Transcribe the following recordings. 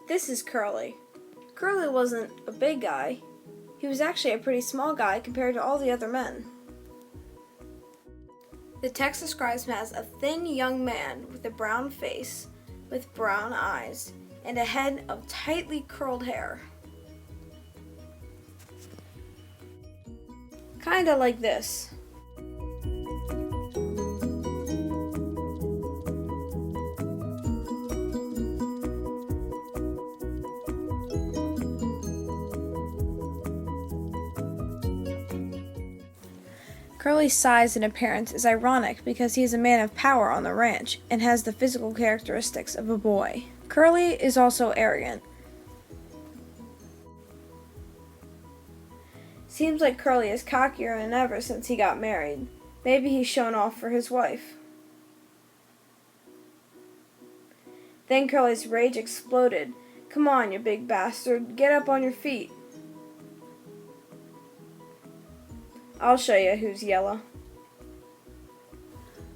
This is Curley. Curley wasn't a big guy. He was actually a pretty small guy compared to all the other men. The text describes him as a thin young man with a brown face, with brown eyes, and a head of tightly curled hair. Kinda like this. Curley's size and appearance is ironic because he is a man of power on the ranch and has the physical characteristics of a boy. Curley is also arrogant. Seems like Curley is cockier than ever since he got married. Maybe he's shown off for his wife. Then Curley's rage exploded. "Come on, you big bastard, get up on your feet. I'll show you who's yellow."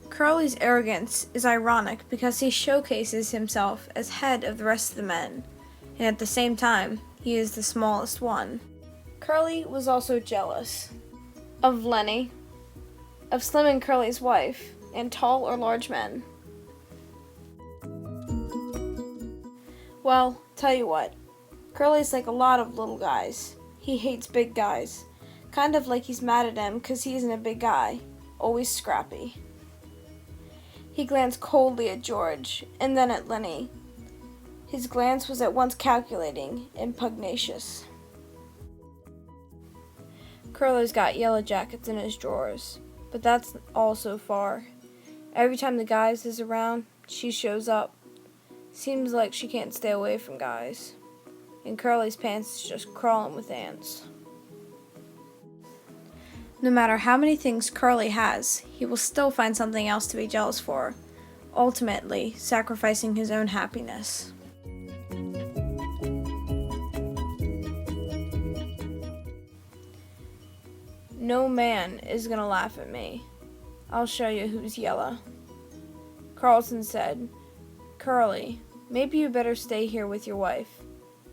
Curley's arrogance is ironic because he showcases himself as head of the rest of the men, and at the same time, he is the smallest one. Curley was also jealous of Lenny, of Slim and Curley's wife, and tall or large men. Well, tell you what, Curley's like a lot of little guys. He hates big guys. Kind of like he's mad at him because he isn't a big guy, always scrappy. He glanced coldly at George, and then at Lenny. His glance was at once calculating and pugnacious. Curley's got yellow jackets in his drawers, but that's all so far. Every time the guys is around, she shows up. Seems like she can't stay away from guys. And Curley's pants is just crawling with ants. No matter how many things Curley has, he will still find something else to be jealous for, ultimately sacrificing his own happiness. No man is gonna laugh at me. I'll show you who's yellow. Carlson said, "Curley, maybe you better stay here with your wife."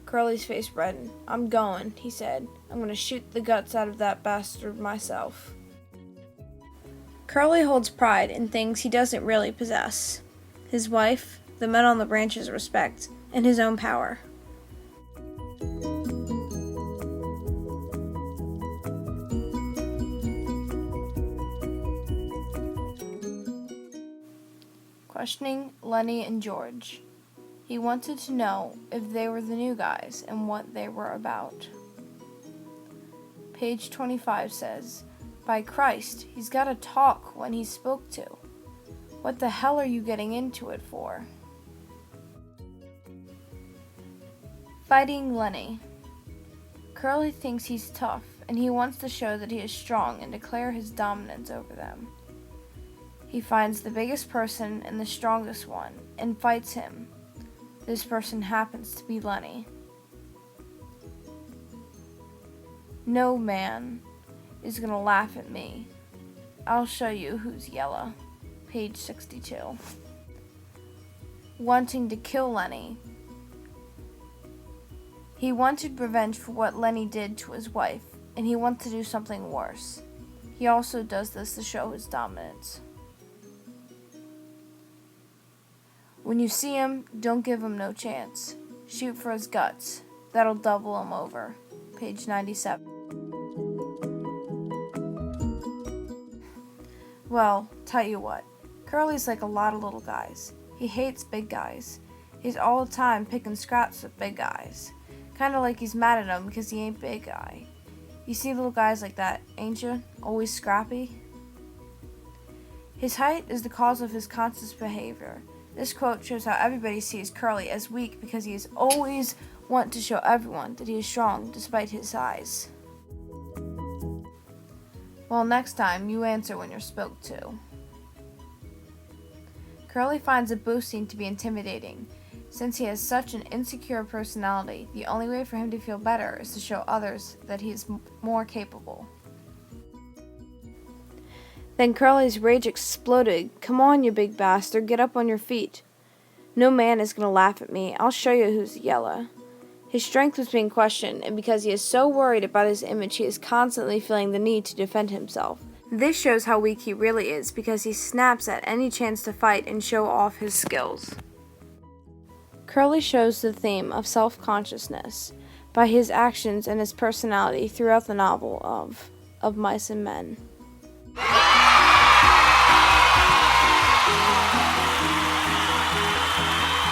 Curley's face reddened. "I'm going," he said. "I'm going to shoot the guts out of that bastard myself." Curley holds pride in things he doesn't really possess. His wife, the men on the ranch's respect, and his own power. Questioning Lenny and George. He wanted to know if they were the new guys and what they were about. Page 25 says, "By Christ, he's got to talk when he's spoke to. What the hell are you getting into it for?" Fighting Lenny. Curley thinks he's tough, and he wants to show that he is strong and declare his dominance over them. He finds the biggest person and the strongest one, and fights him. This person happens to be Lenny. No man is gonna laugh at me. I'll show you who's yellow. Page 62. Wanting to kill Lenny. He wanted revenge for what Lenny did to his wife, and he wants to do something worse. He also does this to show his dominance. When you see him, don't give him no chance. Shoot for his guts. That'll double him over. Page 97. Well, tell you what. Curley's like a lot of little guys. He hates big guys. He's all the time picking scraps with big guys. Kinda like he's mad at him because he ain't big guy. You see little guys like that, ain't you? Always scrappy. His height is the cause of his constant behavior. This quote shows how everybody sees Curley as weak because he is always want to show everyone that he is strong despite his size. Well, next time, you answer when you're spoke to. Curley finds a boasting to be intimidating. Since he has such an insecure personality, the only way for him to feel better is to show others that he is more capable. Then Curly's rage exploded. "Come on, you big bastard, get up on your feet. No man is going to laugh at me. I'll show you who's yella." His strength was being questioned, and because he is so worried about his image, he is constantly feeling the need to defend himself. This shows how weak he really is, because he snaps at any chance to fight and show off his skills. Curly shows the theme of self-consciousness by his actions and his personality throughout the novel of Mice and Men.